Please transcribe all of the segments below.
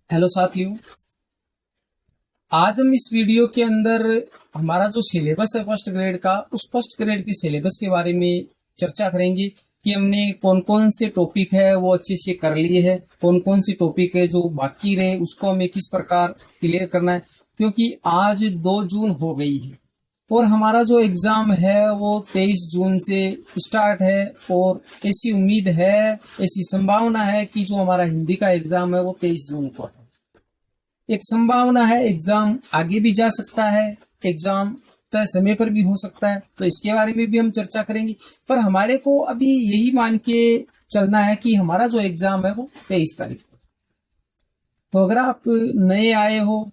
Hello साथियों, आज हम इस वीडियो के अंदर हमारा जो सिलेबस है फर्स्ट ग्रेड का, उस फर्स्ट ग्रेड के सिलेबस के बारे में चर्चा करेंगे कि हमने कौन कौन से टॉपिक है वो अच्छे से कर लिए हैं, कौन कौन सी टॉपिक है जो बाकी रहे उसको हमें किस प्रकार क्लियर करना है। क्योंकि आज 2 जून हो गई है और हमारा जो एग्ज़ाम है वो 23 जून से स्टार्ट है और ऐसी उम्मीद है, ऐसी संभावना है कि जो हमारा हिंदी का एग्ज़ाम है वो 23 जून को है। एक संभावना है एग्ज़ाम आगे भी जा सकता है, एग्ज़ाम तय समय पर भी हो सकता है, तो इसके बारे में भी हम चर्चा करेंगे। पर हमारे को अभी यही मान के चलना है कि हमारा जो एग्ज़ाम है वो 23 तारीख को। तो अगर आप नए आए हो,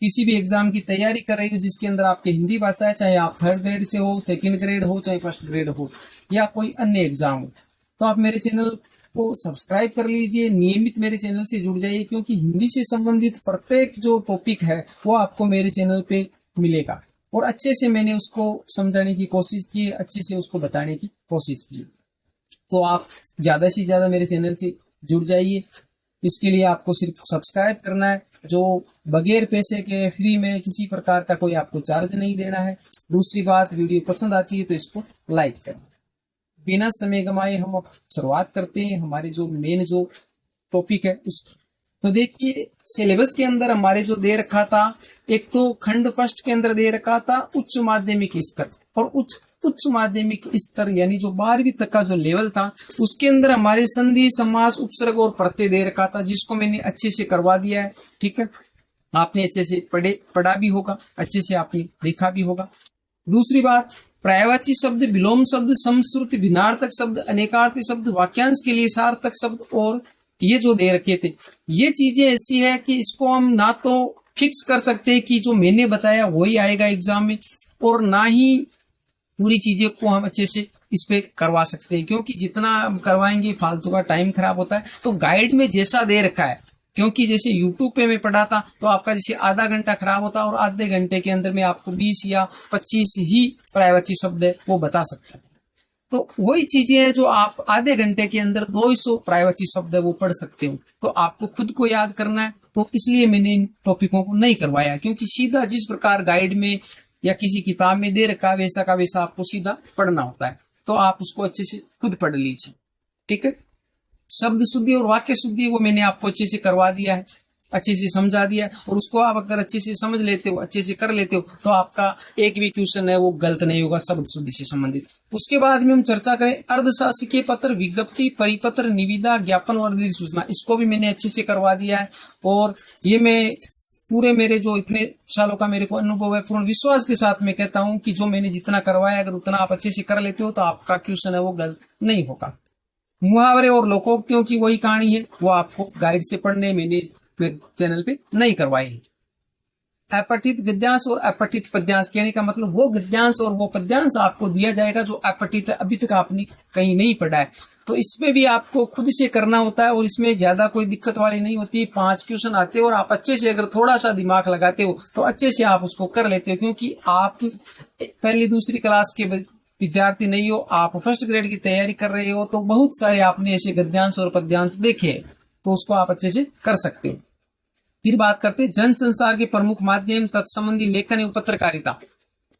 किसी भी एग्जाम की तैयारी कर रही हो जिसके अंदर आपकी हिंदी भाषा है, चाहे आप 3rd ग्रेड से हो, 2nd ग्रेड हो, चाहे 1st ग्रेड हो या कोई अन्य एग्जाम हो, तो आप मेरे चैनल को सब्सक्राइब कर लीजिए, नियमित मेरे चैनल से जुड़ जाइए। क्योंकि हिंदी से संबंधित प्रत्येक जो टॉपिक है वो आपको मेरे चैनल पे मिलेगा और अच्छे से मैंने उसको समझाने की कोशिश की, अच्छे से उसको बताने की कोशिश की। तो आप ज़्यादा से ज़्यादा मेरे चैनल से जुड़ जाइए। इसके लिए आपको सिर्फ सब्सक्राइब करना है, जो बगैर पैसे के फ्री में, किसी प्रकार का कोई आपको चार्ज नहीं देना है। दूसरी बात, वीडियो पसंद आती है तो इसको लाइक करें। बिना समय गंवाए हम अब शुरुआत करते हैं हमारे जो मेन जो टॉपिक है उसकी। तो देखिए, सिलेबस के अंदर हमारे जो दे रखा था, एक तो खंड फर्स्ट के अंदर दे रखा था उच्च माध्यमिक स्तर, और उच्च माध्यमिक स्तर यानी जो 12वीं तक का जो लेवल था उसके अंदर हमारे संधि, समास, उपसर्ग और प्रत्यय दे रखा था, जिसको मैंने अच्छे से करवा दिया है। ठीक है, आपने अच्छे से पढ़ा भी होगा, अच्छे से आपने देखा भी होगा। दूसरी बात, पर्यायवाची शब्द, विलोम शब्द, समश्रुति, भिन्नार्थक शब्द, अनेकार्थी शब्द, वाक्यांश के लिए सार्थक शब्द, और ये जो दे रखे थे, ये चीजें ऐसी है कि इसको हम ना तो फिक्स कर सकते हैं कि जो मैंने बताया वही आएगा एग्जाम में, और ना ही पूरी चीजें को हम अच्छे से इस पे करवा सकते हैं। क्योंकि जितना हम करवाएंगे फालतू का टाइम खराब होता है। तो गाइड में जैसा दे रखा है, क्योंकि जैसे यूट्यूब पे मैं पढ़ा था तो आपका जैसे आधा घंटा खराब होता और आधे घंटे के अंदर में आपको 20 या 25 ही पर्यायवाची शब्द है वो बता सकता है। तो वही चीजें हैं जो आप आधे घंटे के अंदर 200 पर्यायवाची शब्द है वो पढ़ सकते हो। तो आपको खुद को याद करना है, तो इसलिए मैंने इन टॉपिकों को नहीं करवाया। क्योंकि सीधा जिस प्रकार गाइड में या किसी किताब में दे रखा वैसा का वैसा आपको सीधा पढ़ना होता है, तो आप उसको अच्छे से खुद पढ़ लीजिए। ठीक है, शब्द शुद्धि और वाक्य शुद्धि वो मैंने आपको अच्छे से करवा दिया है, अच्छे से समझा दिया है, और उसको आप अगर अच्छे से समझ लेते हो, अच्छे से कर लेते हो, तो आपका एक भी क्वेश्चन है वो गलत नहीं होगा शब्द शुद्धि से संबंधित। उसके बाद में हम चर्चा करें अर्धशासकीय पत्र, विज्ञप्ति, परिपत्र, निविदा, ज्ञापन और सूचना, इसको भी मैंने अच्छे से करवा दिया है। और ये मैं पूरे मेरे जो इतने सालों का मेरे को अनुभव है, पूर्ण विश्वास के साथ मैं कहता हूं कि जो मैंने जितना करवाया अगर उतना आप अच्छे से कर लेते हो तो आपका क्वेश्चन है वो गलत नहीं होगा। मुहावरे और लोकोक्तियों की वही कहानी है, वो आपको गाइड से पढ़ने मैंने चैनल पे नहीं करवाई है। अपठित गद्यांश और अपठित पद्यांश, कहने का मतलब वो गद्यांश और वो पद्यांश आपको दिया जाएगा जो अपठित अभी तक आपने कहीं नहीं पढ़ा है। तो इसमें भी आपको खुद से करना होता है और इसमें ज्यादा कोई दिक्कत वाली नहीं होती। 5 क्वेश्चन आते हो और आप अच्छे से अगर थोड़ा सा दिमाग लगाते हो तो अच्छे से आप उसको कर लेते हो। क्योंकि आप पहली दूसरी क्लास के विद्यार्थी नहीं हो, आप फर्स्ट ग्रेड की तैयारी कर रहे हो, तो बहुत सारे आपने ऐसे गद्यांश और पद्यांश देखे, तो उसको आप अच्छे से कर सकते हो। फिर बात करते हैं जन संसार के प्रमुख माध्यम, तत्संबंधी लेखन एवं पत्रकारिता,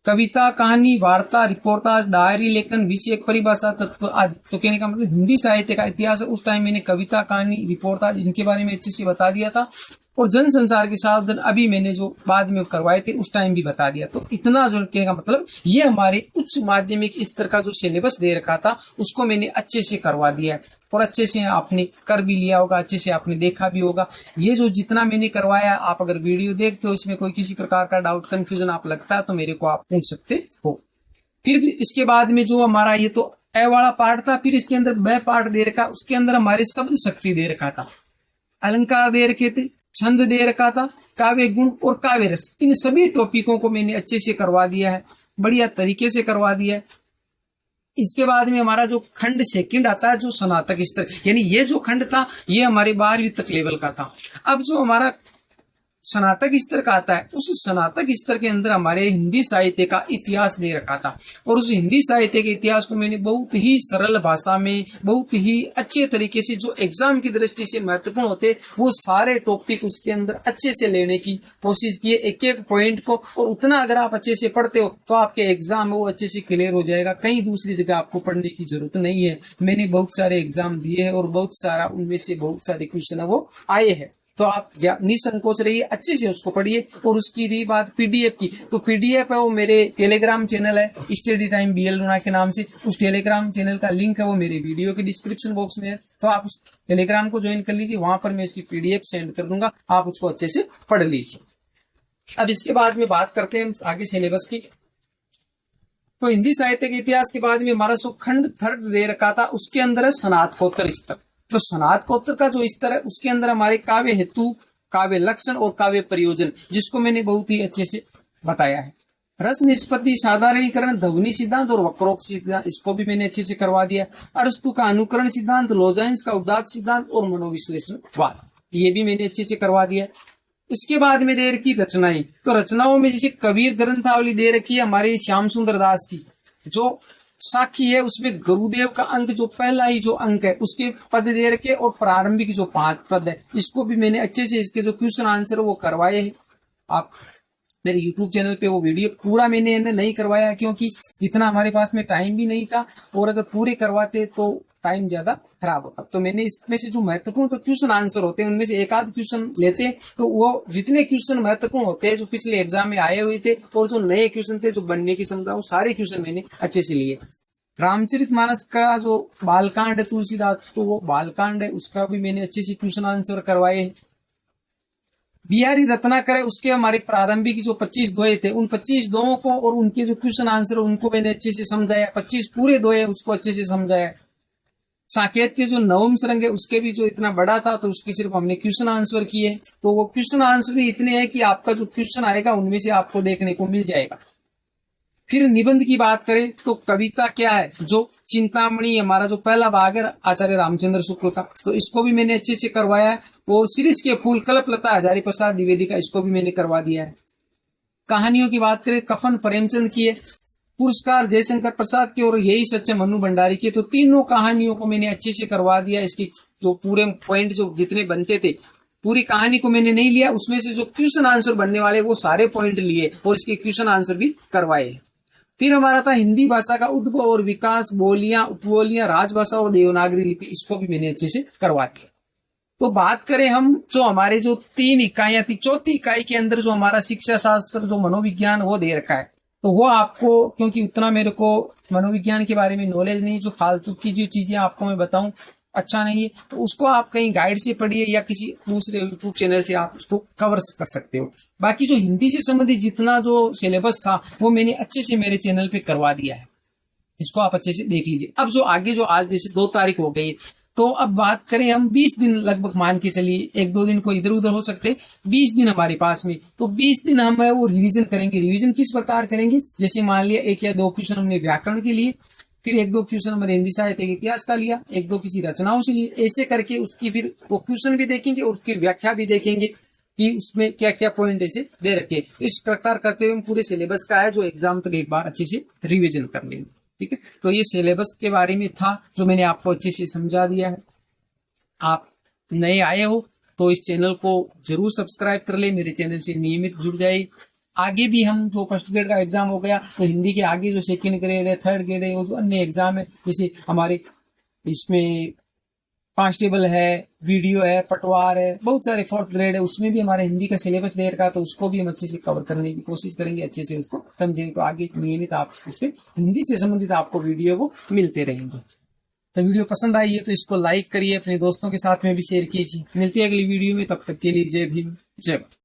कविता, कहानी, वार्ता, रिपोर्टाज, डायरी लेखन, विषय, परिभाषा, तत्व आदि। तो कहने का मतलब हिंदी साहित्य का इतिहास है, उस टाइम मैंने कविता, कहानी, रिपोर्टाज इनके बारे में अच्छे से बता दिया था। और जन संसार के साधन अभी मैंने जो बाद में करवाए थे उस टाइम भी बता दिया। तो इतना जो कहने का मतलब ये हमारे उच्च माध्यमिक स्तर का जो सिलेबस दे रखा था उसको मैंने अच्छे से करवा दिया है और अच्छे से आपने कर भी लिया होगा, अच्छे से आपने देखा भी होगा। ये जो जितना मैंने करवाया, आप अगर वीडियो देखते हो इसमें कोई किसी प्रकार का डाउट, कंफ्यूजन आप लगता है तो मेरे को आप पूछ सकते हो। फिर भी इसके बाद में जो हमारा ये तो ए वाला पार्ट था, फिर इसके अंदर ब पार्ट दे रखा, उसके अंदर हमारे शब्द शक्ति दे रखा था, अलंकार दे रखे थे, छंद दे रखा था, काव्य गुण और काव्य रस। इन सभी टॉपिकों को मैंने अच्छे से करवा दिया है, बढ़िया तरीके से करवा दिया है। इसके बाद में हमारा जो खंड सेकंड आता है, जो स्नातक स्तर, यानी ये जो खंड था ये हमारे 12वीं तक लेवल का था। अब जो हमारा स्नातक स्तर का आता है, उस स्नातक स्तर के अंदर हमारे हिंदी साहित्य का इतिहास दे रखा था। और उस हिंदी साहित्य के इतिहास को मैंने बहुत ही सरल भाषा में, बहुत ही अच्छे तरीके से, जो एग्जाम की दृष्टि से महत्वपूर्ण होते, वो सारे टॉपिक उसके अंदर अच्छे से लेने की कोशिश की है, एक एक पॉइंट को। और उतना अगर आप अच्छे से पढ़ते हो तो आपके एग्जाम में वो अच्छे से क्लियर हो जाएगा, कहीं दूसरी जगह आपको पढ़ने की जरूरत नहीं है। मैंने बहुत सारे एग्जाम दिए हैं और बहुत सारा उनमें से बहुत सारे क्वेश्चन वो आए हैं। तो आप निसंकोच रहिए, अच्छे से उसको पढ़िए। और उसकी रही बात पीडीएफ की, तो पीडीएफ है वो मेरे टेलीग्राम चैनल है स्टडी टाइम BL लूना के नाम से, उस टेलीग्राम चैनल का लिंक है वो मेरे वीडियो के डिस्क्रिप्शन बॉक्स में है। तो आप उस टेलीग्राम को ज्वाइन कर लीजिए, वहां पर मैं इसकी पीडीएफ सेंड कर दूंगा, आप उसको अच्छे से पढ़ लीजिए। अब इसके बाद में बात करते हैं आगे सिलेबस की। तो हिंदी साहित्य के इतिहास के बाद में हमारा जो खंड थर्ड दे रखा था, उसके अंदर है स्नातकोत्तर स्तर। तो स्नातकोत्तर का जो स्तर है उसके अंदर हमारे काव्य हेतु, काव्य लक्षण और काव्य प्रयोजन, जिसको मैंने बहुत ही अच्छे से बताया है। रस निष्पत्ति, साधारणीकरण, ध्वनि सिद्धांत और वक्रोक्त सिद्धांत, इसको भी मैंने अच्छे से करवा दिया। अरस्तु का अनुकरण सिद्धांत, लोजाइन्स का उदात्त सिद्धांत और मनोविश्लेषणवाद, ये भी मैंने अच्छे से करवा दिया। इसके बाद में दे रखी रचनाएं, तो रचनाओं में जैसे कबीर ग्रंथावली दे रखी है हमारे श्याम सुंदर दास की, जो साखी है उसमें गुरुदेव का अंक, जो पहला ही जो अंक है उसके पद दे रखे, और प्रारंभिक जो 5 पद है, इसको भी मैंने अच्छे से, इसके जो क्वेश्चन आंसर वो करवाए हैं। आप मेरे YouTube चैनल पे वो वीडियो पूरा मैंने नहीं करवाया, क्योंकि इतना हमारे पास में टाइम भी नहीं था, और अगर पूरे करवाते तो टाइम ज्यादा खराब होता। तो मैंने इसमें से जो महत्वपूर्ण तो क्वेश्चन आंसर होते हैं उनमें से एक आध क्वेश्चन लेते हैं, तो वो जितने क्वेश्चन महत्वपूर्ण होते हैं जो पिछले एग्जाम में आए हुए थे, और जो नए क्वेश्चन थे जो बनने की क्षमता, वो सारे क्वेश्चन मैंने अच्छे से लिए। रामचरितमानस का जो बालकांड है तुलसीदास, तो वो बालकांड है, उसका भी मैंने अच्छे से क्वेश्चन आंसर करवाए हैं। बिहारी रत्नाकर है, उसके हमारे प्रारंभिक जो 25 दोहे थे, उन 25 दोहों को और उनके जो क्वेश्चन आंसर उनको मैंने अच्छे से समझाया। 25 पूरे दोहे उसको अच्छे से समझाया। साकेत के जो नवम सरंग है उसके भी जो इतना बड़ा था, तो उसके सिर्फ हमने क्वेश्चन आंसर किए। तो वो क्वेश्चन आंसर भी इतने हैं कि आपका जो क्वेश्चन आएगा उनमें से आपको देखने को मिल जाएगा। फिर निबंध की बात करें तो कविता क्या है, जो चिंतामणि हमारा जो पहला भाग है आचार्य रामचंद्र शुक्ल का, तो इसको भी मैंने अच्छे से करवाया है। और शिरीष के फूल, कल्पलता हजारी प्रसाद द्विवेदी का, इसको भी मैंने करवा दिया है। कहानियों की बात करें, कफन प्रेमचंद की है, पुरस्कार जयशंकर प्रसाद की, और यही सच्चे मनु भंडारी की। तो तीनों कहानियों को मैंने अच्छे से करवा दिया। इसकी जो पूरे पॉइंट जो जितने बनते थे, पूरी कहानी को मैंने नहीं लिया, उसमें से जो क्वेश्चन आंसर बनने वाले वो सारे पॉइंट लिए और इसके क्वेश्चन आंसर भी करवाए। फिर हमारा था हिंदी भाषा का उद्भव और विकास, बोलियां, उपबोलियां, राजभाषा और देवनागरी लिपि, इसको भी मैंने अच्छे से करवा दिया। तो बात करें हम जो हमारे जो 3 इकाइयां थी, चौथी इकाई के अंदर जो हमारा शिक्षा शास्त्र, जो मनोविज्ञान वो दे रखा है, तो वो आपको, क्योंकि उतना मेरे को मनोविज्ञान के बारे में नॉलेज नहीं, जो फालतू की जो चीजें आपको मैं बताऊं अच्छा नहीं है, तो उसको आप कहीं गाइड से पढ़िए या किसी दूसरे यूट्यूब चैनल से आप उसको कवर कर सकते हो। बाकी जो हिंदी से संबंधित जितना जो सिलेबस था वो मैंने अच्छे से मेरे चैनल पे करवा दिया है, इसको आप अच्छे से देख लीजिए। अब जो आगे जो आज जैसे 2 तारीख हो गई, तो अब बात करें हम 20 दिन लगभग मान के चलिए, 1-2 दिन को इधर उधर हो सकते, 20 दिन हमारे पास में, तो 20 दिन हम वो रिवीजन करेंगे। रिवीजन किस प्रकार करेंगे, जैसे मान लिया 1 या 2 क्वेश्चन हमने व्याकरण के लिए, फिर 1-2 क्वेश्चन हमारे हिंदी साहित्य के इतिहास का लिया, 1-2 किसी रचनाओं से लिए, ऐसे करके उसकी फिर वो क्वेश्चन भी देखेंगे और उसकी व्याख्या भी देखेंगे कि उसमें क्या क्या पॉइंट ऐसे दे रखे। इस प्रकार करते हुए हम पूरे सिलेबस का है जो एग्जाम तक एक बार अच्छे से रिविजन कर लेंगे। ठीक है, तो ये सिलेबस के बारे में था जो मैंने आपको अच्छे से समझा दिया है। आप नए आए हो तो इस चैनल को जरूर सब्सक्राइब कर ले, मेरे चैनल से नियमित जुड़ जाए। आगे भी हम जो फर्स्ट ग्रेड का एग्जाम हो गया, तो हिंदी के आगे जो सेकंड ग्रेड है, थर्ड ग्रेड है, वो जो अन्य एग्जाम है, जैसे हमारे इसमें कांस्टेबल है, वीडियो है, पटवार है, बहुत सारे 4th ग्रेड है, उसमें भी हमारे हिंदी का सिलेबस दे रखा, तो उसको भी हम अच्छे से कवर करने की कोशिश करेंगे, अच्छे से उसको समझेंगे। तो आगे नियमित आप इसमें हिंदी से संबंधित आपको वीडियो वो मिलते रहेंगे। तो वीडियो पसंद आई है तो इसको लाइक करिए, अपने दोस्तों के साथ में भी शेयर कीजिए। मिलती है अगली वीडियो में, तब तक के लिए जय भीम, जय भारत।